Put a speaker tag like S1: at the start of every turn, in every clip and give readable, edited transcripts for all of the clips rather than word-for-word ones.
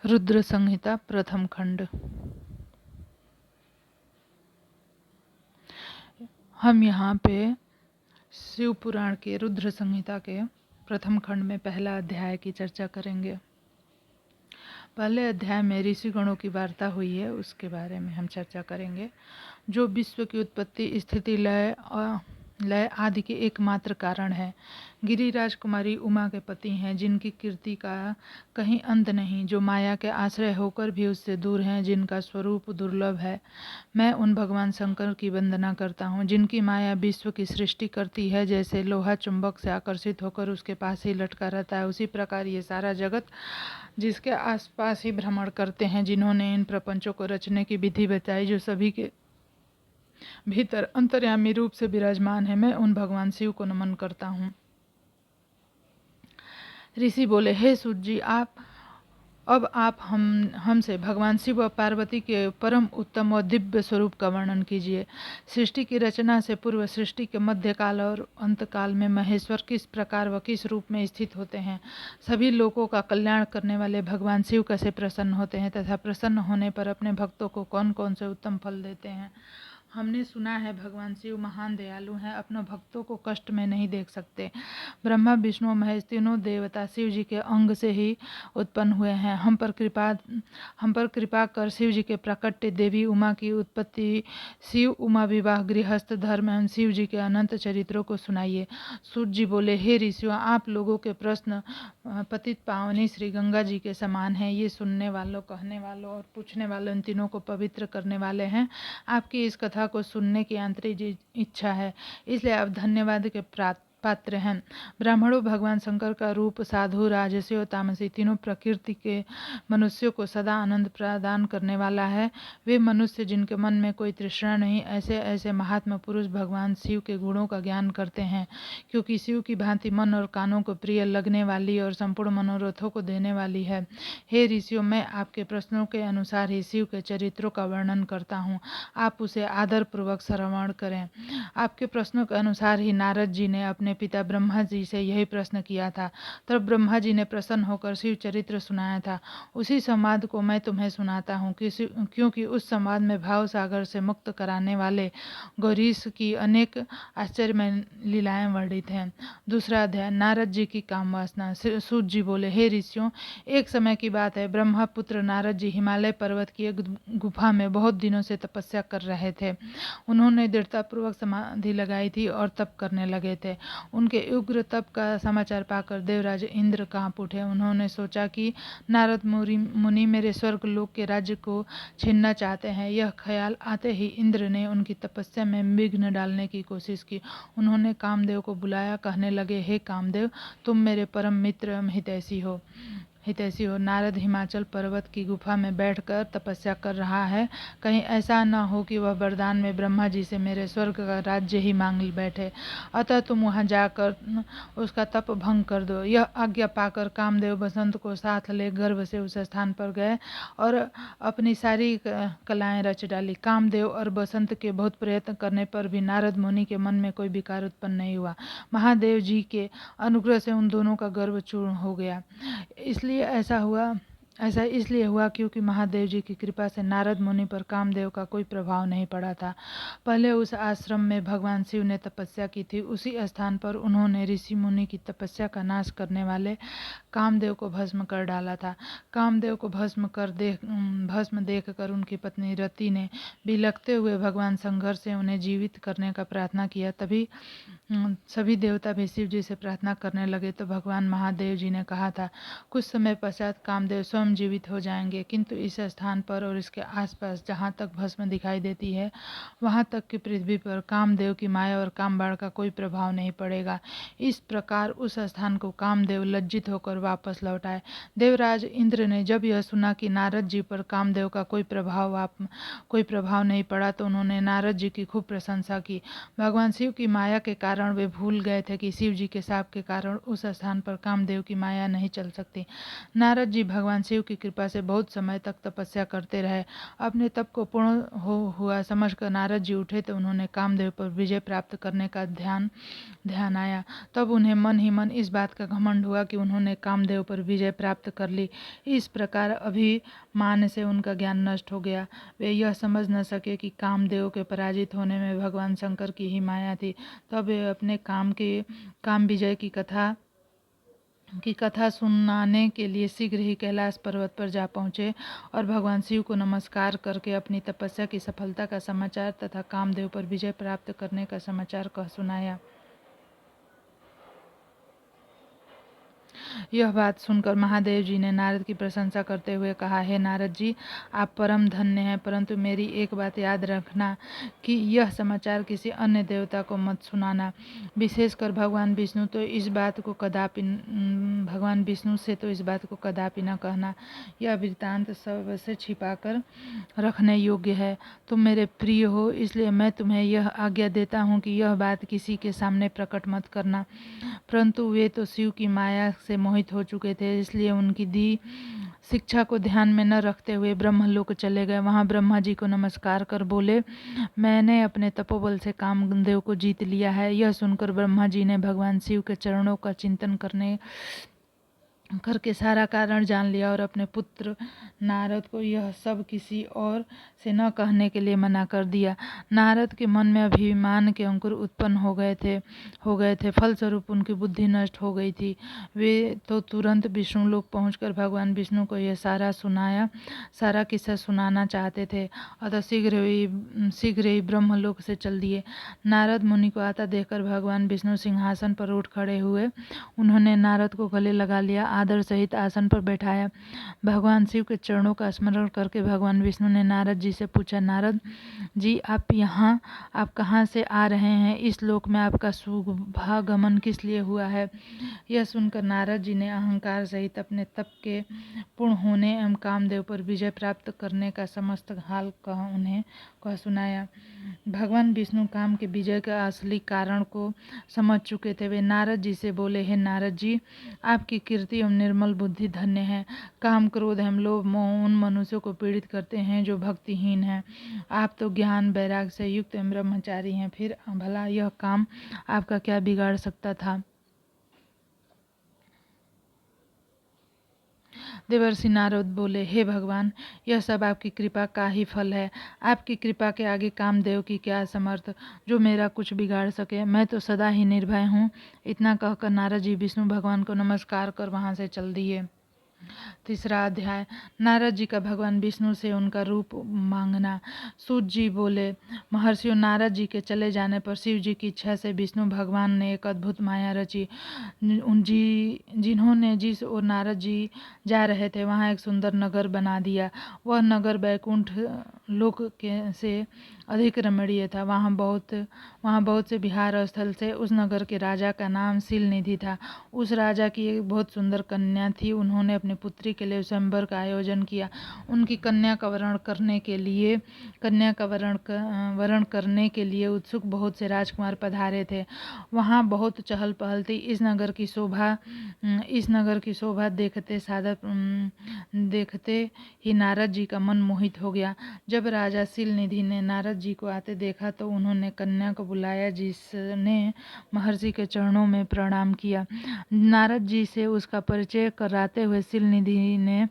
S1: रुद्र संहिता प्रथम खंड। हम यहाँ पे शिव पुराण के रुद्र संहिता के प्रथम खंड में पहला अध्याय की चर्चा करेंगे। पहले अध्याय में ऋषिगणों की वार्ता हुई है, उसके बारे में हम चर्चा करेंगे। जो विश्व की उत्पत्ति, स्थिति, लय आदि के एकमात्र कारण है। गिरिराज कुमारी उमा के पति हैं, जिनकी कीर्ति का कहीं अंत नहीं, जो माया के आश्रय होकर भी उससे दूर हैं, जिनका स्वरूप दुर्लभ है। मैं उन भगवान शंकर की वंदना करता हूँ, जिनकी माया विश्व की सृष्टि करती है। जैसे लोहा चुंबक से आकर्षित होकर उसके पास ही लटका रहता है, उसी प्रकार ये सारा जगत जिसके आसपास ही भ्रमण करते हैं। जिन्होंने इन प्रपंचों को रचने की विधि बताई, जो सभी के भीतर अंतर्यामी रूप से विराजमान है, मैं उन भगवान शिव को नमन करता हूँ। ऋषि बोले, हे सूत जी, अब आप हमसे भगवान शिव व पार्वती के परम उत्तम व दिव्य स्वरूप का वर्णन कीजिए। सृष्टि की रचना से पूर्व, सृष्टि के मध्यकाल और अंतकाल में महेश्वर किस प्रकार व किस रूप में स्थित होते हैं। सभी लोगों का कल्याण करने वाले भगवान शिव कैसे प्रसन्न होते हैं तथा प्रसन्न होने पर अपने भक्तों को कौन कौन से उत्तम फल देते हैं। हमने सुना है भगवान शिव महान दयालु हैं, अपने भक्तों को कष्ट में नहीं देख सकते। ब्रह्मा विष्णु महेश तीनों देवता शिव जी के अंग से ही उत्पन्न हुए हैं। हम पर कृपा कर शिव जी के प्राकट्य, देवी उमा की उत्पत्ति, शिव उमा विवाह, गृहस्थ धर्म एवं शिव जी के अनंत चरित्रों को सुनाइए। सूत जी बोले, हे ऋषियों, आप लोगों के प्रश्न पतित पावनी श्री गंगा जी के समान हैं। ये सुनने वालों, कहने वालों और पूछने वालों, इन तीनों को पवित्र करने वाले हैं। आपकी इस कथा को सुनने की आंतरिक इच्छा है, इसलिए आप धन्यवाद के पात्र हैं। ब्राह्मणों भगवान शंकर का रूप साधु, राजसी और तामसी तीनों प्रकृति के मनुष्यों को सदा आनंद प्रदान करने वाला है। वे मनुष्य जिनके मन में कोई तृष्णा नहीं, ऐसे ऐसे महात्मा पुरुष भगवान शिव के गुणों का ज्ञान करते हैं, क्योंकि शिव की भांति मन और कानों को प्रिय लगने वाली और संपूर्ण मनोरथों को देने वाली है। हे ऋषियों, मैं आपके प्रश्नों के अनुसार ही शिव के चरित्रों का वर्णन करता हूँ, आप उसे आदर पूर्वक श्रवण करें। आपके प्रश्नों के अनुसार ही नारद जी ने अपने पिता ब्रह्मा जी से यही प्रश्न किया था। तब ब्रह्मा जी ने प्रसन्न होकर शिव चरित्र सुनाया था। उसी संवाद को मैं तुम्हें सुनाता हूँ, क्योंकि उस संवाद में भाव सागर से मुक्त कराने वाले गौरीश की अनेक आश्चर्यमय लीलाएं वर्णित हैं। दूसरा अध्याय, नारद जी की काम वासना। सूत जी बोले, हे ऋषियों, एक समय की बात है, ब्रह्मा पुत्र नारद जी हिमालय पर्वत की एक गुफा में बहुत दिनों से तपस्या कर रहे थे। उन्होंने दृढ़तापूर्वक समाधि लगाई थी और तप करने लगे थे। उनके उग्र तप का समाचार पाकर देवराज इंद्र कांप उठे। उन्होंने सोचा कि नारद मुनि मेरे स्वर्ग लोक के राज्य को छीनना चाहते हैं। यह ख्याल आते ही इंद्र ने उनकी तपस्या में विघ्न डालने की कोशिश की। उन्होंने कामदेव को बुलाया, कहने लगे, हे कामदेव, तुम मेरे परम मित्र एवं हितैषी हो। नारद हिमाचल पर्वत की गुफा में बैठकर तपस्या कर रहा है। कहीं ऐसा न हो कि वह वरदान में ब्रह्मा जी से मेरे स्वर्ग का राज्य ही मांग बैठे। अतः तुम वहां जाकर उसका तप भंग कर दो। यह आज्ञा पाकर कामदेव बसंत को साथ ले गर्भ से उस स्थान पर गए और अपनी सारी कलाएं रच डाली। कामदेव और बसंत के बहुत प्रयत्न करने पर भी नारद मुनि के मन में कोई विकार उत्पन्न नहीं हुआ। महादेव जी के अनुग्रह से उन दोनों का गर्भ चूर्ण हो गया। ऐसा इसलिए हुआ क्योंकि महादेव जी की कृपा से नारद मुनि पर कामदेव का कोई प्रभाव नहीं पड़ा था। पहले उस आश्रम में भगवान शिव ने तपस्या की थी। उसी स्थान पर उन्होंने ऋषि मुनि की तपस्या का नाश करने वाले कामदेव को भस्म कर डाला था। कामदेव को भस्म देखकर उनकी पत्नी रति ने बिलखते हुए भगवान शंकर से उन्हें जीवित करने का प्रार्थना किया। तभी सभी देवता भी शिव जी से प्रार्थना करने लगे तो भगवान महादेव जी ने कहा था, कुछ समय पश्चात कामदेव स्वयं जीवित हो जाएंगे, किंतु इस स्थान पर और इसके आसपास जहाँ तक भस्म दिखाई देती है, वहाँ तक कि पृथ्वी पर कामदेव की माया और कामबाण का कोई प्रभाव नहीं पड़ेगा। इस प्रकार उस स्थान को कामदेव लज्जित होकर वापस लौट आए। देवराज इंद्र ने जब यह सुना कि नारद जी पर कामदेव का कोई प्रभाव नहीं पड़ा तो उन्होंने नारद जी की खूब प्रशंसा की। भगवान शिव की माया के कारण वे भूल गए थे कि शिव जी के शाप के कारण उस स्थान पर कामदेव की माया नहीं चल सकती। नारद जी भगवान शिव की कृपा से बहुत समय तक तपस्या करते रहे। अपने तप को पूर्ण हुआ समझकर नारद जी उठे तो उन्होंने कामदेव पर विजय प्राप्त करने का ध्यान आया। तब उन्हें मन ही मन इस बात का घमंड हुआ कि उन्होंने कामदेव पर विजय प्राप्त कर ली। इस प्रकार अभिमान से उनका ज्ञान नष्ट हो गया। वे यह समझ न सके कि कामदेव के पराजित होने में भगवान शंकर की ही माया थी। तब वे अपने काम विजय की कथा सुनाने के लिए शीघ्र ही कैलाश पर्वत पर जा पहुँचे और भगवान शिव को नमस्कार करके अपनी तपस्या की सफलता का समाचार तथा कामदेव पर विजय प्राप्त करने का समाचार कह सुनाया। यह बात सुनकर महादेव जी ने नारद की प्रशंसा करते हुए कहा, हे नारद जी, आप परम धन्य हैं, परंतु मेरी एक बात याद रखना कि यह समाचार किसी अन्य देवता को मत सुनाना। विशेषकर भगवान विष्णु से तो इस बात को कदापि न कहना। यह वृत्तांत सबसे छिपाकर रखने योग्य है। तुम मेरे प्रिय हो, इसलिए मैं तुम्हें यह आज्ञा देता हूँ कि यह बात किसी के सामने प्रकट मत करना। परंतु वे तो शिव की माया से मोहित हो चुके थे, इसलिए उनकी दी शिक्षा को ध्यान में न रखते हुए ब्रह्मलोक चले गए। वहां ब्रह्मा जी को नमस्कार कर बोले, मैंने अपने तपोबल से कामदेव को जीत लिया है। यह सुनकर ब्रह्मा जी ने भगवान शिव के चरणों का चिंतन करके सारा कारण जान लिया और अपने पुत्र नारद को यह सब किसी और से न कहने के लिए मना कर दिया। नारद के मन में अभिमान के अंकुर उत्पन्न हो गए थे। फलस्वरूप उनकी बुद्धि नष्ट हो गई थी। वे तो तुरंत विष्णु लोक पहुंचकर भगवान विष्णु को यह सारा किस्सा सुनाना चाहते थे। अतः शीघ्र ही ब्रह्मलोक से चल दिए। नारद मुनि को आता देखकर भगवान विष्णु सिंहासन पर उठ खड़े हुए। उन्होंने नारद को गले लगा लिया, आदर सहित आसन पर बैठाया। भगवान शिव के चरणों का स्मरण करके भगवान विष्णु ने नारद जी से पूछा, नारद जी, आप कहाँ से आ रहे हैं? इस लोक में आपका शुभागमन किस लिए हुआ है? यह सुनकर नारद जी ने अहंकार सहित अपने तप के पूर्ण होने एवं कामदेव पर विजय प्राप्त करने का समस्त हाल उन्हें कह सुनाया। भगवान विष्णु काम के विजय का असली कारण को समझ चुके थे। वे नारद जी से बोले, हे नारद जी, आपकी कीर्ति एवं निर्मल बुद्धि धन्य है। काम, क्रोध एवं लोभ मोह उन मनुष्यों को पीड़ित करते हैं जो भक्तिहीन हैं। आप तो ज्ञान वैराग्य से युक्त एवं ब्रह्मचारी हैं, फिर भला यह काम आपका क्या बिगाड़ सकता था? देवर्षि नारद बोले, हे भगवान, यह सब आपकी कृपा का ही फल है। आपकी कृपा के आगे कामदेव की क्या समर्थ जो मेरा कुछ बिगाड़ सके। मैं तो सदा ही निर्भय हूँ। इतना कहकर नारद जी विष्णु भगवान को नमस्कार कर वहां से चल दिए। तीसरा अध्याय, नारद जी का भगवान विष्णु से उनका रूप मांगना। सूत जी बोले, महर्षियों, नारद जी के चले जाने पर शिव जी की इच्छा से विष्णु भगवान ने एक अद्भुत माया रची। जिन्होंने जिस ओर नारद जी जा रहे थे वहां एक सुंदर नगर बना दिया। वह नगर बैकुंठ लोक से अधिक रमणीय था। वहां बहुत से विहार स्थल से। उस नगर के राजा का नाम शीलनिधि था। उस राजा की एक बहुत सुंदर कन्या थी। उन्होंने अपनी पुत्री के लिए स्वयंवर का आयोजन किया। उनकी कन्या का वरण करने के लिए उत्सुक बहुत से राजकुमार पधारे थे। वहां बहुत चहल पहल थी। इस नगर की शोभा देखते ही नारद जी का मन मोहित हो गया। जब राजा शीलनिधि ने नारद जी को आते देखा तो उन्होंने कन्या को बुलाया, जिसने महर्षि के चरणों में प्रणाम किया। नारद जी से उसका परिचय कराते हुए शीलनिधि ने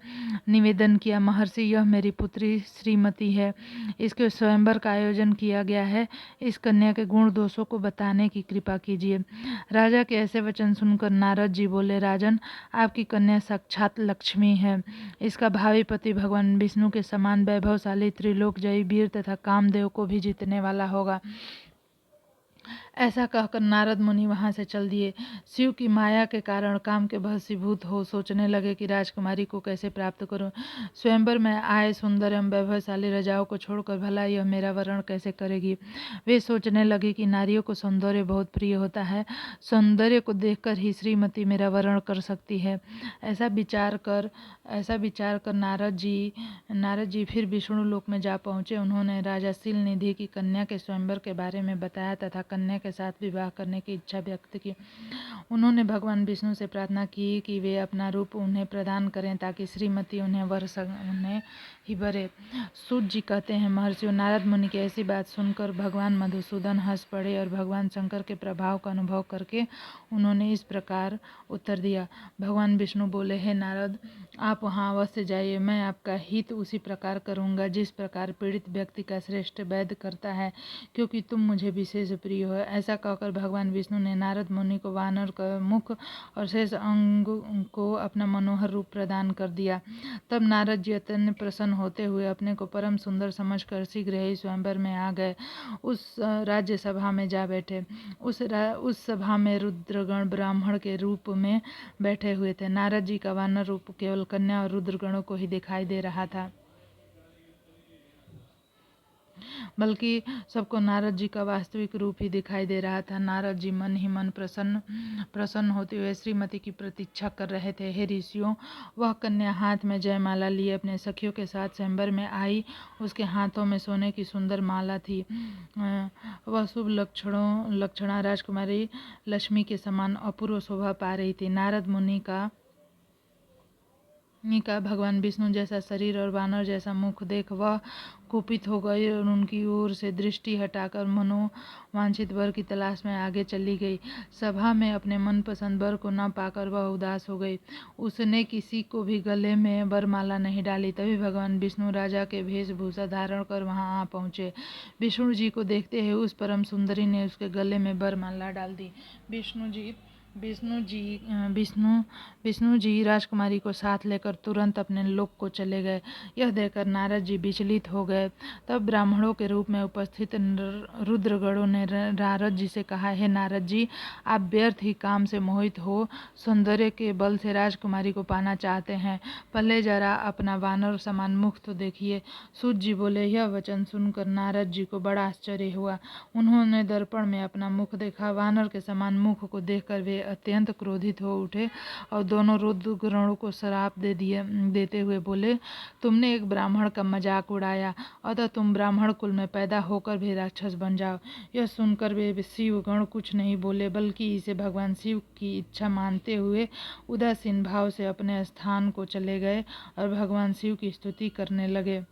S1: निवेदन किया, महर्षि, यह मेरी पुत्री श्रीमती है। इसके स्वयंवर का आयोजन किया गया है। इस कन्या के गुण दोषों को बताने की कृपा कीजिए। राजा के ऐसे वचन सुनकर नारद जी बोले, राजन, आपकी कन्या साक्षात लक्ष्मी है। इसका भावी पति भगवान विष्णु के समान वैभवशाली, त्रिलोक जयी, वीर तथा कामदेव को भी जीतने वाला होगा। ऐसा कहकर नारद मुनि वहां से चल दिए। शिव की माया के कारण काम के वशीभूत हो सोचने लगे कि राजकुमारी को कैसे प्राप्त करूं। स्वयंवर में आए सुंदर एवं वैभवशाली राजाओं को छोड़कर भला यह मेरा वरण कैसे करेगी। वे सोचने लगे कि नारियों को सौंदर्य बहुत प्रिय होता है। सौंदर्य को देखकर ही श्रीमती मेरा वरण कर सकती है। ऐसा विचार कर नारद जी फिर विष्णु लोक में जा पहुंचे। उन्होंने राजा शीलनिधि की कन्या के स्वयंवर के बारे में बताया तथा कन्या के साथ विवाह करने की इच्छा व्यक्त की। उन्होंने भगवान विष्णु से प्रार्थना की कि वे अपना रूप उन्हें प्रदान करें ताकि श्रीमती उन्हें ही वरे। सूत जी कहते हैं, महर्षियों, नारद मुनि की ऐसी बात सुनकर भगवान मधुसूदन हंस पड़े और भगवान शंकर के प्रभाव का अनुभव करके उन्होंने इस प्रकार उत्तर दिया। भगवान विष्णु बोले, हे नारद, आप वहाँ अवश्य जाइए। मैं आपका हित उसी प्रकार करूँगा जिस प्रकार पीड़ित व्यक्ति का श्रेष्ठ वैद्य करता है, क्योंकि तुम मुझे विशेष प्रिय हो। ऐसा कहकर भगवान विष्णु ने नारद मुनि को वानर का मुख और शेष अंग को अपना मनोहर रूप प्रदान कर दिया। तब नारद जी अत्यंत प्रसन्न होते हुए अपने को परम सुंदर समझकर शीघ्र ही स्वयंवर में आ गए। उस राज्य सभा में जा बैठे। उस सभा में रुद्रगण ब्राह्मण के रूप में बैठे हुए थे। नारद जी का वानर रूप केवल कन्या और रुद्रगणों को ही दिखाई दे रहा था, बल्कि सबको नारद जी का वास्तविक रूप ही दिखाई दे रहा था। नारद जी मन ही मन प्रसन्न होते हुए श्रीमती की प्रतीक्षा कर रहे थे। हे ऋषियों, वह कन्या हाथ में जयमाला लिए अपने सखियों के साथ स्वयंवर में आई। उसके हाथों में सोने की सुंदर माला थी। वह शुभ लक्षणा राजकुमारी लक्ष्मी के समान अपूर्व शोभा पा रही थी। नारद मुनि का भगवान विष्णु जैसा शरीर और वानर जैसा मुख देख वह कुपित हो गई और उनकी ओर से दृष्टि हटाकर मनोवांछित वर की तलाश में आगे चली गई। सभा में अपने मनपसंद वर को न पाकर वह उदास हो गई। उसने किसी को भी गले में वरमाला नहीं डाली। तभी भगवान विष्णु राजा के वेशभूषा धारण कर वहां आ पहुंचे। विष्णु जी को देखते ही उस परम सुंदरी ने उसके गले में वरमाला डाल दी। विष्णु जी राजकुमारी को साथ लेकर तुरंत अपने लोक को चले गए। यह देखकर नारद जी विचलित हो गए। तब ब्राह्मणों के रूप में उपस्थित रुद्रगणों ने नारद जी से कहा, हे नारद जी, आप व्यर्थ ही काम से मोहित हो सौंदर्य के बल से राजकुमारी को पाना चाहते हैं। पहले जरा अपना वानर समान मुख तो देखिए। सूत जी बोले। यह वचन सुनकर नारद जी को बड़ा आश्चर्य हुआ। उन्होंने दर्पण में अपना मुख देखा। वानर के समान मुख को देखकर वे अत्यंत क्रोधित हो उठे और दोनों रुद्रगणों को श्राप देते हुए बोले, तुमने एक ब्राह्मण का मजाक उड़ाया, अतः तुम ब्राह्मण कुल में पैदा होकर भी राक्षस बन जाओ। यह सुनकर वे शिवगण कुछ नहीं बोले, बल्कि इसे भगवान शिव की इच्छा मानते हुए उदासीन भाव से अपने स्थान को चले गए और भगवान शिव की स्तुति करने लगे।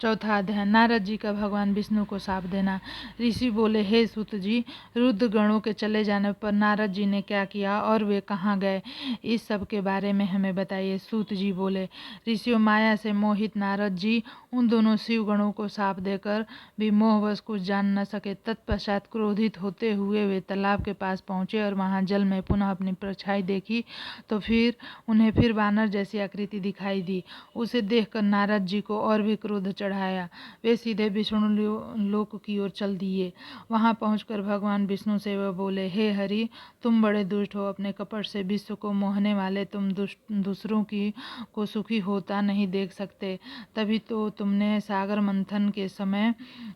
S1: चौथा अध्याय, नारद जी का भगवान विष्णु को शाप देना। ऋषि बोले, हे सूत जी, रुद्रगणों के चले जाने पर नारद जी ने क्या किया और वे कहाँ गए, इस सब के बारे में हमें बताइए। सूत जी बोले, ऋषियों, माया से मोहित नारद जी उन दोनों शिवगणों को शाप देकर भी मोहवश कुछ जान न सके। तत्पश्चात क्रोधित होते हुए वे तालाब के पास पहुंचे और वहां जल में पुनः अपनी परछाई देखी तो उन्हें फिर वानर जैसी आकृति दिखाई दी। उसे देखकर नारद जी को और भी क्रोध चढ़ाया। वे सीधे विष्णु लोक की ओर चल दिए। वहां पहुंचकर भगवान विष्णु से वह बोले, हे हरि, तुम बड़े दुष्ट हो। अपने कपट से विश्व को मोहने वाले तुम दूसरों को सुखी होता नहीं देख सकते। तभी तो तुमने सागर मंथन के समय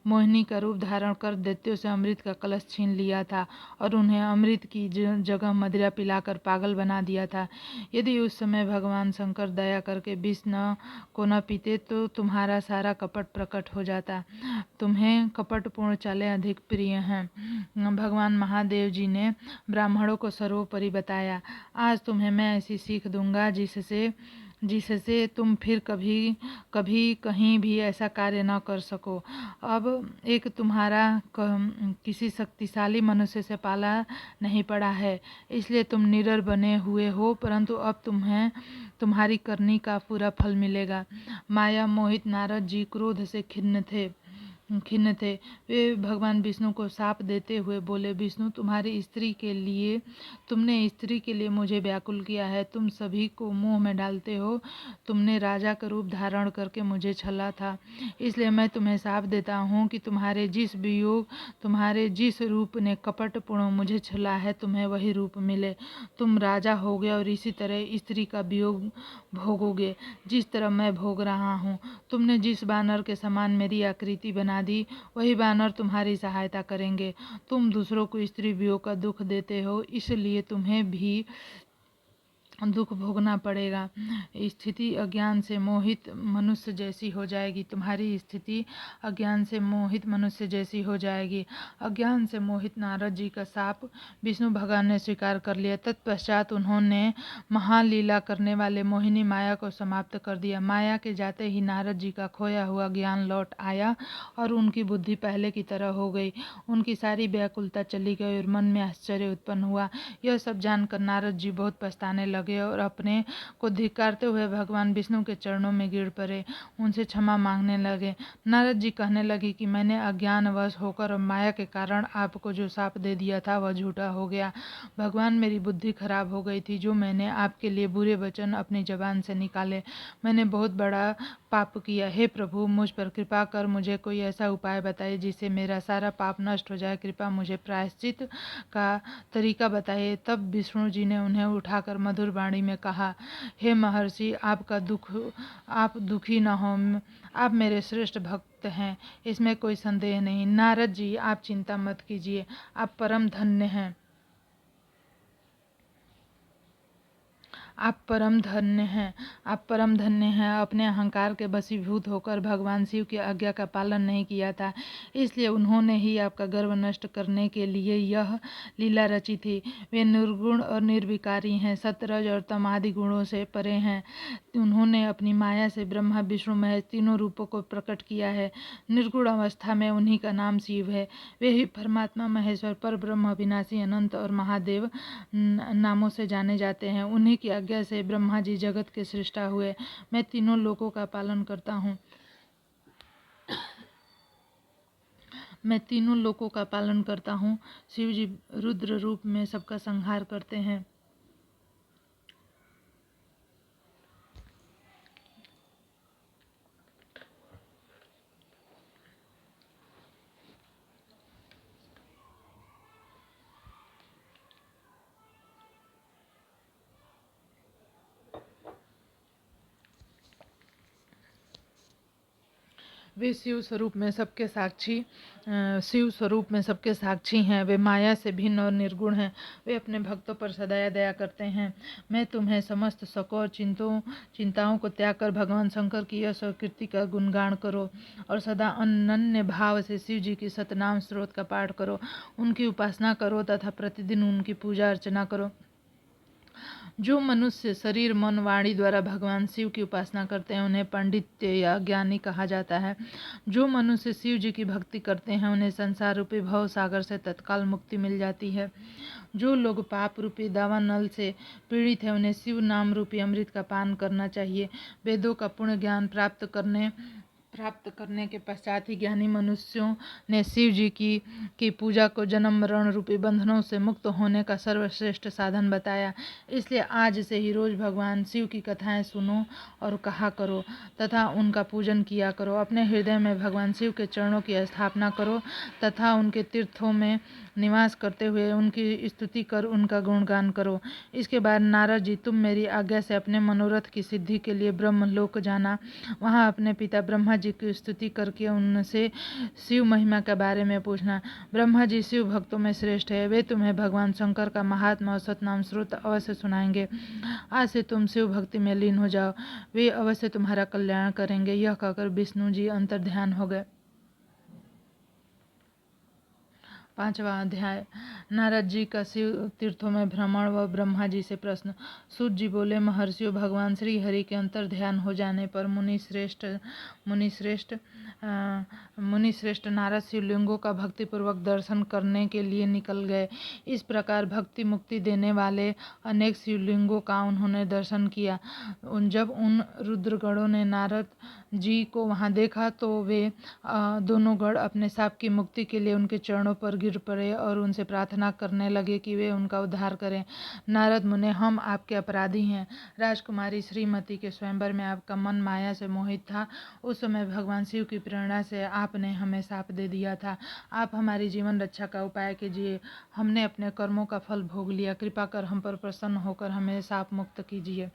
S1: मोहिनी का रूप धारण कर दैत्यों से अमृत का कलश छीन लिया था और उन्हें अमृत की जगह मदिरा पिलाकर पागल बना दिया था। यदि उस समय भगवान शंकर दया करके विष को न पीते तो तुम्हारा सारा कपट प्रकट हो जाता। तुम्हें कपटपूर्ण चालें अधिक प्रिय हैं। भगवान महादेव जी ने ब्राह्मणों को सर्वोपरि बताया। आज तुम्हें मैं ऐसी सीख दूंगा जिससे तुम फिर कभी कहीं भी ऐसा कार्य न कर सको। अब एक तुम्हारा किसी शक्तिशाली मनुष्य से पाला नहीं पड़ा है, इसलिए तुम निडर बने हुए हो, परंतु अब तुम्हें तुम्हारी करनी का पूरा फल मिलेगा। माया मोहित नारद जी क्रोध से खिन्न थे। वे भगवान विष्णु को शाप देते हुए बोले, विष्णु, तुमने स्त्री के लिए मुझे व्याकुल किया है। तुम सभी को मोह में डालते हो। तुमने राजा का रूप धारण करके मुझे छला था, इसलिए मैं तुम्हें शाप देता हूँ कि तुम्हारे जिस रूप ने कपटपूर्ण मुझे छला है, तुम्हें वही रूप मिले। तुम राजा होगे और इसी तरह स्त्री का वियोग भोगोगे जिस तरह मैं भोग रहा हूँ। तुमने जिस बानर के समान मेरी आकृति बना दी, वही बानर तुम्हारी सहायता करेंगे। तुम दूसरों को स्त्री वियोग का दुख देते हो, इसलिए तुम्हें भी दुख भोगना पड़ेगा। स्थिति अज्ञान से मोहित मनुष्य जैसी हो जाएगी। तुम्हारी स्थिति अज्ञान से मोहित मनुष्य जैसी हो जाएगी। अज्ञान से मोहित नारद जी का शाप विष्णु भगवान ने स्वीकार कर लिया। तत्पश्चात उन्होंने महालीला करने वाले मोहिनी माया को समाप्त कर दिया। माया के जाते ही नारद जी का खोया हुआ ज्ञान लौट आया और उनकी बुद्धि पहले की तरह हो गई। उनकी सारी व्याकुलता चली गई और मन में आश्चर्य उत्पन्न हुआ। यह सब जानकर नारद जी बहुत पछताने लगे और अपने को धिक्कारते हुए भगवान विष्णु के चरणों में गिर पड़े, उनसे क्षमा मांगने लगे। नारद जी कहने लगे कि मैंने अज्ञानवश होकर और माया के कारण आपको जो शाप दे दिया था वह झूठा हो गया। भगवान, मेरी बुद्धि खराब हो गई थी जो मैंने आपके लिए बुरे वचन अपनी जबान से निकाले। मैंने बहुत बड़ा पाप किया। हे प्रभु, मुझ पर कृपा कर मुझे कोई ऐसा उपाय बताइए जिससे मेरा सारा पाप नष्ट हो जाए। कृपया मुझे प्रायश्चित का तरीका बताइए। तब विष्णु जी ने उन्हें उठाकर मधुर वाणी में कहा, हे महर्षि, आप दुखी न हो। आप मेरे श्रेष्ठ भक्त हैं, इसमें कोई संदेह नहीं। नारद जी, आप चिंता मत कीजिए, आप परम धन्य हैं। आप परम धन्य हैं। आप परम धन्य हैं। अपने अहंकार के वशीभूत होकर भगवान शिव की आज्ञा का पालन नहीं किया था, इसलिए उन्होंने ही आपका गर्व नष्ट करने के लिए यह लीला रची थी। वे निर्गुण और निर्विकारी हैं, सत्वरज और तम आदि गुणों से परे हैं। उन्होंने अपनी माया से ब्रह्मा विष्णु महेश तीनों रूपों को प्रकट किया है। निर्गुण अवस्था में उन्हीं का नाम शिव है। वे ही परमात्मा, महेश्वर, पर ब्रह्म, अविनाशी, अनंत और महादेव नामों से जाने जाते हैं। उन्हीं की आज्ञा से ब्रह्मा जी जगत के सृष्टा हुए। मैं तीनों लोकों का पालन करता हूँ। मैं तीनों लोकों का पालन करता हूँ। शिव जी रुद्र रूप में सबका संहार करते हैं। वे शिव स्वरूप में सबके साक्षी हैं। वे माया से भिन्न और निर्गुण हैं। वे अपने भक्तों पर सदा दया करते हैं। मैं तुम्हें समस्त शकों और चिंताओं को त्याग कर भगवान शंकर की यश और कीर्ति का गुणगान करो और सदा अनन्य भाव से शिव जी की सतनाम स्रोत का पाठ करो, उनकी उपासना करो तथा प्रतिदिन उनकी पूजा अर्चना करो। जो मनुष्य शरीर, मन, वाणी द्वारा भगवान शिव की उपासना करते हैं उन्हें पंडित्य या ज्ञानी कहा जाता है। जो मनुष्य शिव जी की भक्ति करते हैं उन्हें संसार रूपी भव सागर से तत्काल मुक्ति मिल जाती है। जो लोग पाप रूपी दावानल से पीड़ित हैं उन्हें शिव नाम रूपी अमृत का पान करना चाहिए। वेदों का पुण्य ज्ञान प्राप्त करने के पश्चात ही ज्ञानी मनुष्यों ने शिव जी की पूजा को जन्म मरण रूपी बंधनों से मुक्त होने का सर्वश्रेष्ठ साधन बताया। इसलिए आज से ही रोज भगवान शिव की कथाएं सुनो और कहा करो तथा उनका पूजन किया करो। अपने हृदय में भगवान शिव के चरणों की स्थापना करो तथा उनके तीर्थों में निवास करते हुए उनकी स्तुति कर उनका गुणगान करो। इसके बाद नारद जी, तुम मेरी आज्ञा से अपने मनोरथ की सिद्धि के लिए ब्रह्मलोक जाना। वहाँ अपने पिता ब्रह्मा जी की स्तुति करके उनसे शिव महिमा के बारे में पूछना। ब्रह्मा जी शिव भक्तों में श्रेष्ठ है। वे तुम्हें भगवान शंकर का महात्मा और सतनाम स्रोत अवश्य सुनाएंगे। आज से तुम शिव भक्ति में लीन हो जाओ, वे अवश्य तुम्हारा कल्याण करेंगे। यह कहकर विष्णु जी अंतर ध्यान हो गए। 5वां अध्याय। नारद जी का शिव तीर्थों में भ्रमण व ब्रह्मा जी से प्रश्न। सूत जी बोले, महर्षियों, भगवान श्री हरि के अंतर ध्यान हो जाने पर मुनि श्रेष्ठ नारद शिवलिंगों का भक्तिपूर्वक दर्शन करने के लिए निकल गए। इस प्रकार भक्ति मुक्ति देने वाले अनेक शिवलिंगों का उन्होंने दर्शन किया। जब उन रुद्रगणों ने नारद जी को वहां देखा तो वे दोनों गण अपने शाप की मुक्ति के लिए उनके चरणों पर गिर पड़े और उनसे प्रार्थना करने लगे कि वे उनका उद्धार करें। नारद मुने, हम आपके अपराधी हैं। राजकुमारी श्रीमती के स्वयंवर में आपका मन माया से मोहित था। उस समय भगवान शिव की प्रेरणा से आपने हमें शाप दे दिया था। आप हमारी जीवन रक्षा का उपाय कीजिए। हमने अपने कर्मों का फल भोग लिया। कृपा कर हम पर प्रसन्न होकर हमें शाप मुक्त कीजिए।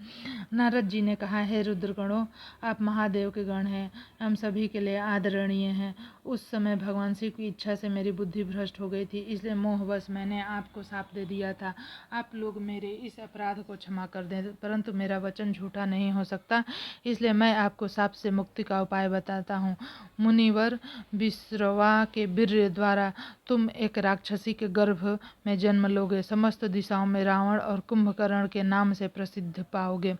S1: नारद जी ने कहा, हे रुद्रगणों, आप महादेव के गण हैं, हम सभी के लिए आदरणीय हैं। उस समय भगवान शिव की इच्छा से मेरी बुद्धि भ्रष्ट हो गई थी, इसलिए मोहवश मैंने आपको शाप दे दिया था। आप लोग मेरे इस अपराध को क्षमा कर दें, परंतु मेरा वचन झूठा नहीं हो सकता, इसलिए मैं आपको शाप से मुक्ति का उपाय बताता हूँ। मुनिवर विश्रवा के वीर्य द्वारा तुम एक राक्षसी के गर्भ में जन्म लोगे। समस्त दिशाओं में रावण और कुंभकर्ण के नाम से प्रसिद्ध पाओगे।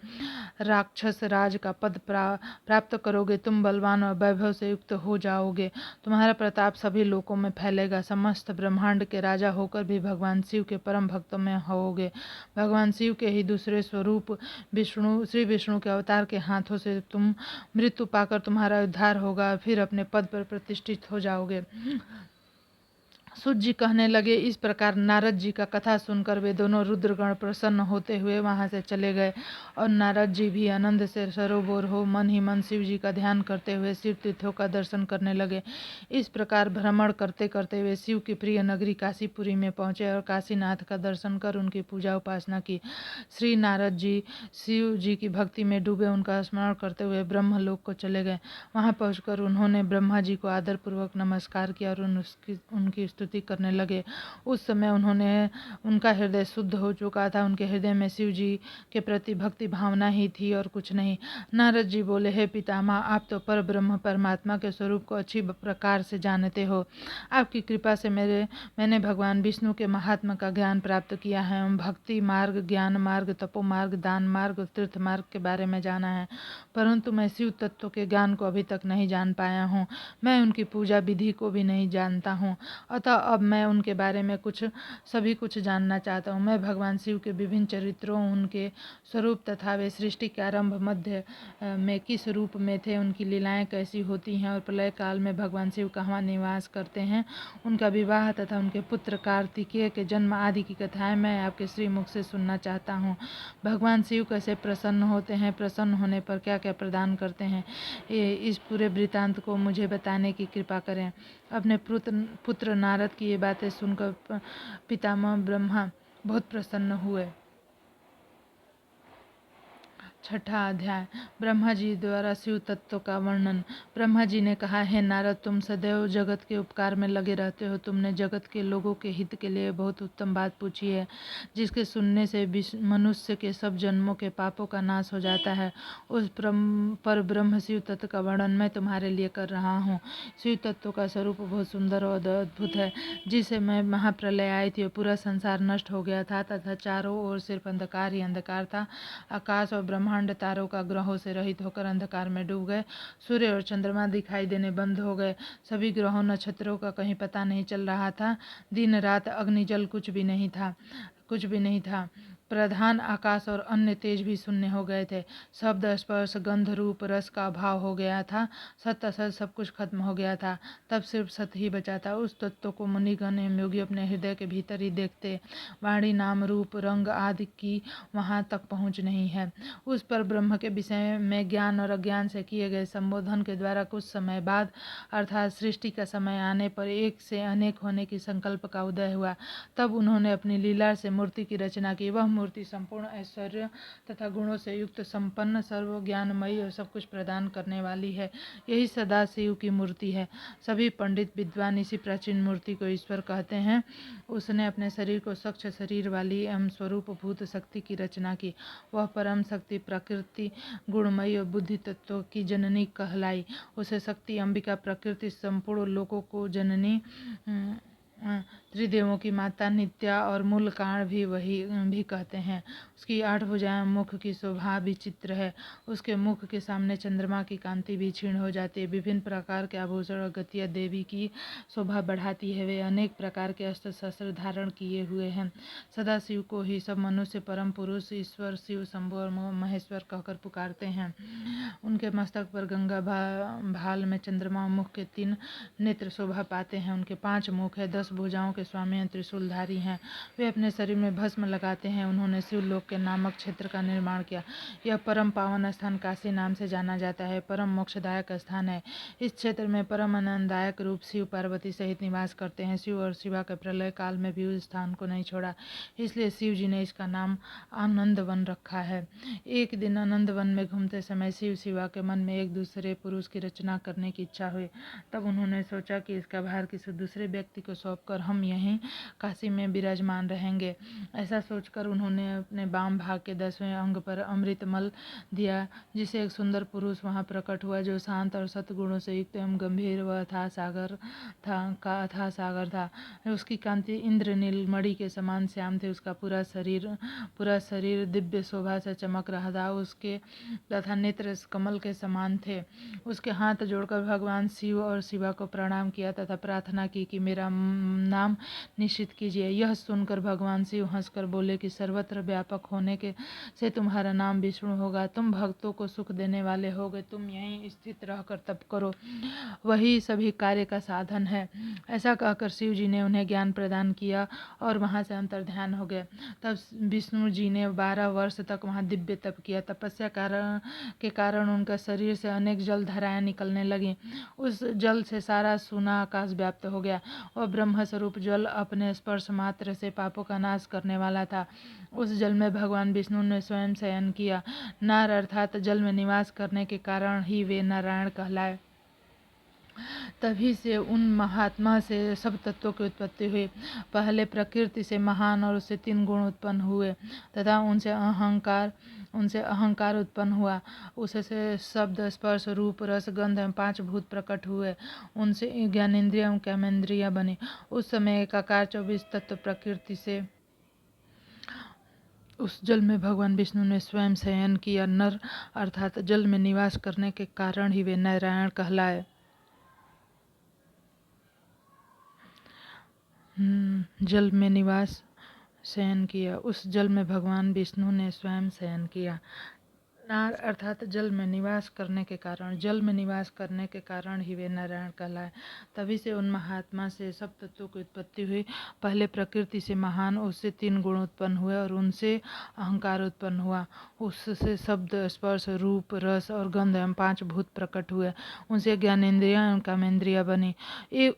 S1: राक्षस राज का पद प्राप्त करोगे। तुम बलवान और वैभव से युक्त हो जाओगे। तुम्हारा प्रताप सभी लोकों में फैलेगा। समस्त ब्रह्मांड के राजा होकर भी भगवान शिव के परम भक्तों में होगे। भगवान शिव के ही दूसरे स्वरूप श्री विष्णु के अवतार के हाथों से तुम मृत्यु पाकर तुम्हारा उद्धार होगा, फिर अपने पद पर प्रतिष्ठित हो जाओगे। सूत जी कहने लगे। इस प्रकार नारद जी का कथा सुनकर वे दोनों रुद्रगण प्रसन्न होते हुए वहां से चले गए और नारद जी भी आनंद से सरोबोर हो मन ही मन शिव जी का ध्यान करते हुए शिव तीर्थों का दर्शन करने लगे। इस प्रकार भ्रमण करते करते वे शिव की प्रिय नगरी काशीपुरी में पहुंचे और काशीनाथ का दर्शन कर उनकी पूजा उपासना की। श्री नारद जी शिव जी की भक्ति में डूबे उनका स्मरण करते हुए ब्रह्मलोक को चले गए। वहां पहुंचकर उन्होंने ब्रह्मा जी को आदरपूर्वक नमस्कार किया और उनकी स्तुति करने लगे। उस समय उनका हृदय शुद्ध हो चुका था। उनके हृदय में शिव जी के प्रति भक्ति भावना ही थी और कुछ नहीं। नारद जी बोले, हे पितामह, आप तो पर ब्रह्म परमात्मा के स्वरूप को अच्छी प्रकार से जानते हो। आपकी कृपा से मैंने भगवान विष्णु के महात्मा का ज्ञान प्राप्त किया है। भक्ति मार्ग, ज्ञान मार्ग, तपो मार्ग, दान मार्ग और तीर्थ मार्ग के बारे में जाना है, परंतु मैं शिव तत्व के ज्ञान को अभी तक नहीं जान पाया हूँ। मैं उनकी पूजा विधि को भी नहीं जानता हूँ, अतः अब मैं उनके बारे में सभी कुछ जानना चाहता हूँ। मैं भगवान शिव के विभिन्न चरित्रों, उनके स्वरूप तथा वे सृष्टि के आरंभ मध्य में किस रूप में थे, उनकी लीलाएं कैसी होती हैं और प्रलय काल में भगवान शिव कहाँ निवास करते हैं, उनका विवाह तथा उनके पुत्र कार्तिकेय के जन्म आदि की कथाएं मैं आपके श्रीमुख से सुनना चाहता हूँ। भगवान शिव कैसे प्रसन्न होते हैं, प्रसन्न होने पर क्या क्या प्रदान करते हैं, इस पूरे वृतांत को मुझे बताने की कृपा करें। अपने पुत्र नारद की ये बातें सुनकर पितामह ब्रह्मा बहुत प्रसन्न हुए। छठा अध्याय, ब्रह्मा जी द्वारा शिव तत्व का वर्णन। ब्रह्मा जी ने कहा, हे नारद, तुम सदैव जगत के उपकार में लगे रहते हो। तुमने जगत के लोगों के हित के लिए बहुत उत्तम बात पूछी है, जिसके सुनने से मनुष्य के सब जन्मों के पापों का नाश हो जाता है। उस पर ब्रह्म शिव तत्व का वर्णन मैं तुम्हारे लिए कर रहा हूँ। शिव तत्व का स्वरूप बहुत सुंदर और अद्भुत है। जिसे मैं महाप्रलय आई थी, पूरा संसार नष्ट हो गया था तथा चारों ओर सिर्फ अंधकार ही अंधकार था। आकाश और ब्रह्मांड तारों का ग्रहों से रहित होकर अंधकार में डूब गए। सूर्य और चंद्रमा दिखाई देने बंद हो गए। सभी ग्रहों नक्षत्रों का कहीं पता नहीं चल रहा था। दिन रात अग्नि जल कुछ भी नहीं था। प्रधान आकाश और अन्य तेज भी शून्य हो गए थे। शब्द, स्पर्श, गंध, रूप, रस का अभाव हो गया था। सत्य असत सब कुछ खत्म हो गया था। तब सिर्फ सत्य ही बचा था। उस तत्व को मुनिगण एवं योगी अपने हृदय के भीतर ही देखते। वाणी, नाम, रूप, रंग आदि की वहां तक पहुंच नहीं है। उस पर ब्रह्म के विषय में ज्ञान और अज्ञान से किए गए संबोधन के द्वारा कुछ समय बाद, अर्थात सृष्टि का समय आने पर, एक से अनेक होने की संकल्प का उदय हुआ। तब उन्होंने अपनी लीला से मूर्ति की रचना की। वह मूर्ति संपूर्ण ऐश्वर्य तथा गुणों से युक्त, संपन्न, सर्व ज्ञानमयी और सब कुछ प्रदान करने वाली है। यही सदा शिव की मूर्ति है। सभी पंडित विद्वान इसी प्राचीन मूर्ति को ईश्वर कहते हैं। उसने अपने शरीर को स्वच्छ शरीर वाली एवं स्वरूप भूत शक्ति की रचना की। वह परम शक्ति प्रकृति गुणमयी और बुद्धि तत्व की जननी कहलाई। उसे शक्ति अंबिका प्रकृति संपूर्ण लोकों को जननी, त्रिदेवों की माता, नित्या और मूल कारण भी कहते हैं। उसकी 8 भुजाएं, मुख की शोभा विचित्र है। उसके मुख के सामने चंद्रमा की कांति भी क्षीण हो जाती है। विभिन्न प्रकार के आभूषण और गतियां देवी की शोभा बढ़ाती है। वे अनेक प्रकार के अस्त्र शस्त्र धारण किए हुए हैं। सदा शिव को ही सब मनुष्य परम पुरुष, ईश्वर, शिव, शंभु और महेश्वर कहकर पुकारते हैं। उनके मस्तक पर गंगा भाल में चंद्रमा मुख के 3 नेत्र शोभा पाते हैं। उनके 5 मुख है, 10 भुजाओं के स्वामी हैं, त्रिशूलधारी हैं। वे अपने शरीर में भस्म लगाते हैं। उन्होंने शिवलोक के नामक क्षेत्र का निर्माण किया। यह परम पावन स्थान काशी नाम से जाना जाता है। परम मोक्षदायक स्थान है। इस क्षेत्र में परम आनंददायक रूप शिव पार्वती सहित निवास करते हैं। शिव और शिवा के प्रलय काल में भी उस स्थान को नहीं छोड़ा, इसलिए शिव जी ने इसका नाम आनंद वन रखा है। एक दिन आनंद वन में घूमते समय शिव शिवा के मन में एक दूसरे पुरुष की रचना करने की इच्छा हुई। तब उन्होंने सोचा कि इसका भार किसी दूसरे व्यक्ति को सौंप कर हम यहीं काशी में विराजमान रहेंगे। ऐसा सोचकर उन्होंने अपने वाम भाग के 10वें अंग पर अमृत मल दिया, जिससे एक सुंदर पुरुष वहां प्रकट हुआ, जो शांत और सत्गुणों से युक्त एवं गंभीर व अथाह सागर था। उसकी कांति इंद्रनील मणि के समान श्याम थे। उसका पूरा शरीर दिव्य शोभा से चमक रहा था। उसके तथा नेत्र कमल के समान थे। उसके हाथ जोड़कर भगवान शिव और शिवा को प्रणाम किया तथा प्रार्थना की कि मेरा नाम निश्चित कीजिए। यह सुनकर भगवान शिव हंसकर बोले कि सर्वत्र व्यापक होने के से तुम्हारा नाम विष्णु होगा। तुम भक्तों को सुख देने वाले होगे। तुम यहीं स्थित रहकर तप करो, वही सभी कार्य का साधन है। ऐसा कहकर शिव जी ने उन्हें ज्ञान प्रदान किया और वहां से अंतर्ध्यान हो गए। तब विष्णु जी ने 12 वर्ष तक वहां दिव्य तप किया। तपस्या के कारण उनका शरीर से अनेक जल धाराएं निकलने लगी। उस जल से सारा सूना आकाश व्याप्त हो गया। वह ब्रह्म स्वरूप जल अपने स्पर्श मात्र से पापों का नाश करने वाला था। उस जल में भगवान विष्णु ने स्वयं शयन किया। नार अर्थात जल में निवास करने के कारण ही वे नारायण कहलाए। तभी से उन महात्मा से सब तत्वों की उत्पत्ति हुई। पहले प्रकृति से महान और उससे 3 गुण उत्पन्न हुए तथा उनसे अहंकार उत्पन्न हुआ। उससे शब्द स्पर्श रूप रस गंध एवं 5 भूत प्रकट हुए। उनसे ज्ञानेन्द्रिय एवं कर्मेंद्रिय बनी। उस समय एकाकार 24 तत्व प्रकृति से उस जल में भगवान विष्णु ने स्वयं शयन किया। नर अर्थात जल में निवास करने के कारण ही वे नारायण कहलाए। जल में निवास शयन किया। उस जल में भगवान विष्णु ने स्वयं शयन किया। नार अर्थात जल में निवास करने के कारण ही वे नारायण कहलाए। तभी से उन महात्मा से सब तत्वों की उत्पत्ति हुई। पहले प्रकृति से महान, उससे 3 गुण उत्पन्न हुए और उनसे अहंकार उत्पन्न हुआ। उससे शब्द स्पर्श रूप रस और गंध एवं 5 भूत प्रकट हुए। उनसे ज्ञानेन्द्रिय एवं कामेंद्रिय बनी।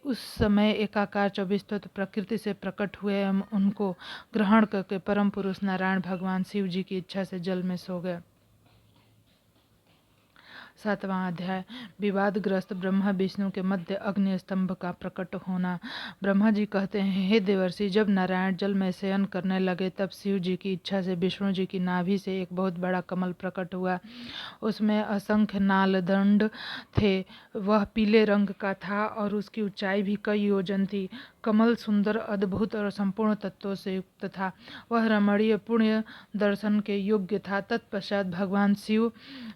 S1: उस समय एकाकार 24 तत्व प्रकृति से प्रकट हुए एवं उनको ग्रहण करके परम पुरुष नारायण भगवान शिव जी की इच्छा से जल में सो गए। 7वां अध्याय विवादग्रस्त ब्रह्मा विष्णु के मध्य अग्नि स्तंभ का प्रकट होना। ब्रह्मा जी कहते हैं, हे देवर्षि, जब नारायण जल में शयन करने लगे तब शिव जी की इच्छा से विष्णु जी की नाभि से एक बहुत बड़ा कमल प्रकट हुआ। उसमें असंख्य नालदंड थे। वह पीले रंग का था और उसकी ऊंचाई भी कई योजन थी। कमल सुंदर, अद्भुत और संपूर्ण तत्वों से युक्त था। वह रमणीय पुण्य दर्शन के योग्य था। तत्पश्चात भगवान शिव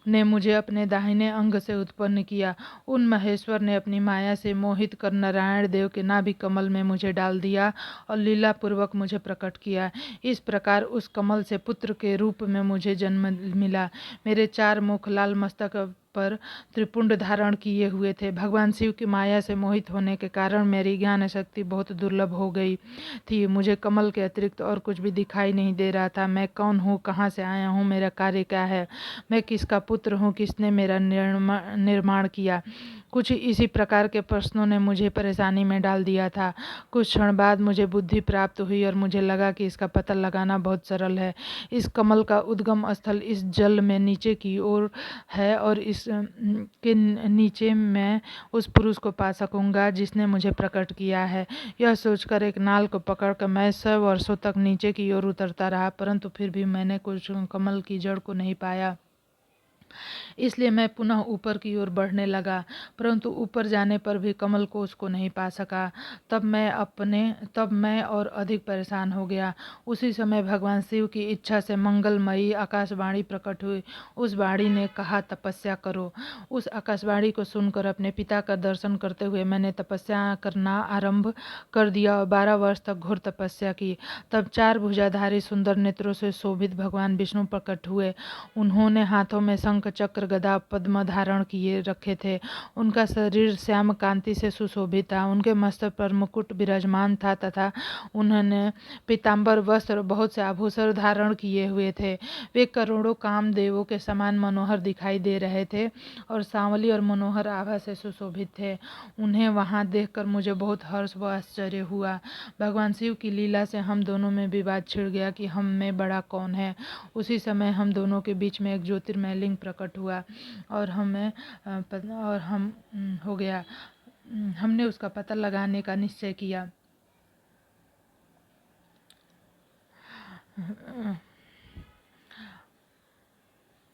S1: ने मुझे अपने दाहिने अंग से उत्पन्न किया। उन महेश्वर ने अपनी माया से मोहित कर नारायण देव के नाभि कमल में मुझे डाल दिया और लीला पूर्वक मुझे प्रकट किया। इस प्रकार उस कमल से पुत्र के रूप में मुझे जन्म मिला। मेरे 4 मुख लाल मस्तक पर त्रिपुंड धारण किए हुए थे। भगवान शिव की माया से मोहित होने के कारण मेरी ज्ञान शक्ति बहुत दुर्लभ हो गई थी। मुझे कमल के अतिरिक्त और कुछ भी दिखाई नहीं दे रहा था। मैं कौन हूँ, कहाँ से आया हूँ, मेरा कार्य क्या है, मैं किसका पुत्र हूँ, किसने मेरा निर्माण किया। कुछ इसी प्रकार के प्रश्नों ने मुझे परेशानी में डाल दिया था। कुछ क्षण बाद मुझे बुद्धि प्राप्त हुई और मुझे लगा कि इसका पता लगाना बहुत सरल है। इस कमल का उद्गम स्थल इस जल में नीचे की ओर है और इस के नीचे मैं उस पुरुष को पा सकूंगा जिसने मुझे प्रकट किया है। यह सोचकर एक नाल को पकड़कर मैं 100 वर्षों तक नीचे की ओर उतरता रहा, परंतु फिर भी मैंने कुछ कमल की जड़ को नहीं पाया। इसलिए मैं पुनः ऊपर की ओर बढ़ने लगा, परंतु ऊपर जाने पर भी कमल को उसको नहीं पा सका। तब मैं और अधिक परेशान हो गया। उसी समय भगवान शिव की इच्छा से मंगलमयी आकाशवाणी प्रकट हुई। उस वाणी ने कहा, तपस्या करो। उस आकाशवाणी को सुनकर अपने पिता का दर्शन करते हुए मैंने तपस्या करना आरंभ कर दिया और 12 वर्ष तक घोर तपस्या की। तब 4 भुजाधारी सुंदर नेत्रों से शोभित भगवान विष्णु प्रकट हुए। उन्होंने हाथों में शंख चक्र गदा पद्म धारण किए रखे थे। उनका शरीर श्याम कांति से सुशोभित था। उनके मस्तक पर मुकुट विराजमान था तथा उन्होंने पीताम्बर वस्त्र बहुत से आभूषण धारण किए हुए थे। वे करोड़ों कामदेवों के समान मनोहर दिखाई दे रहे थे और सांवली और मनोहर आभा से सुशोभित थे। उन्हें वहां देखकर मुझे बहुत हर्ष व आश्चर्य हुआ। भगवान शिव की लीला से हम दोनों में विवाद छिड़ गया कि हम में बड़ा कौन है। उसी समय हम दोनों के बीच में एक ज्योतिर्मय लिंग प्रकट हुआ और हमने उसका पता लगाने का निश्चय किया।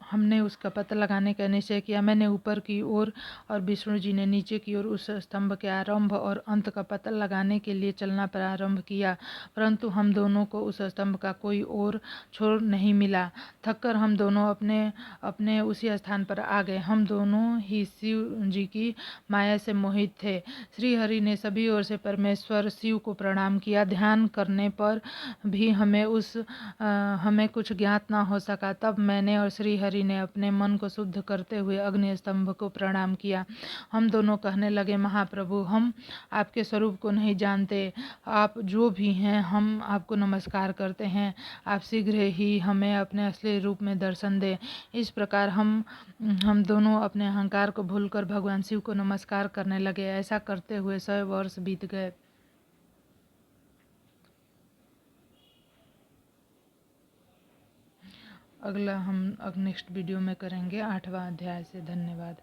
S1: हमने उसका पता लगाने का निश्चय किया। मैंने ऊपर की ओर और विष्णु जी ने नीचे की ओर उस स्तंभ के आरंभ और अंत का पता लगाने के लिए चलना प्रारंभ किया, परंतु हम दोनों को उस स्तंभ का कोई और छोर नहीं मिला। थककर हम दोनों अपने अपने उसी स्थान पर आ गए। हम दोनों ही शिव जी की माया से मोहित थे। श्री हरि ने सभी ओर से परमेश्वर शिव को प्रणाम किया। ध्यान करने पर भी हमें कुछ ज्ञात न हो सका। तब मैंने और श्री हरि ने अपने मन को शुद्ध करते हुए अग्नि स्तंभ को प्रणाम किया। हम दोनों कहने लगे, महाप्रभु, हम आपके स्वरूप को नहीं जानते। आप जो भी हैं, हम आपको नमस्कार करते हैं। आप शीघ्र ही हमें अपने असली रूप में दर्शन दें। इस प्रकार हम दोनों अपने अहंकार को भूलकर भगवान शिव को नमस्कार करने लगे। ऐसा करते हुए 100 वर्ष बीत गए। अगला हम नेक्स्ट वीडियो में करेंगे 8वां अध्याय से। धन्यवाद।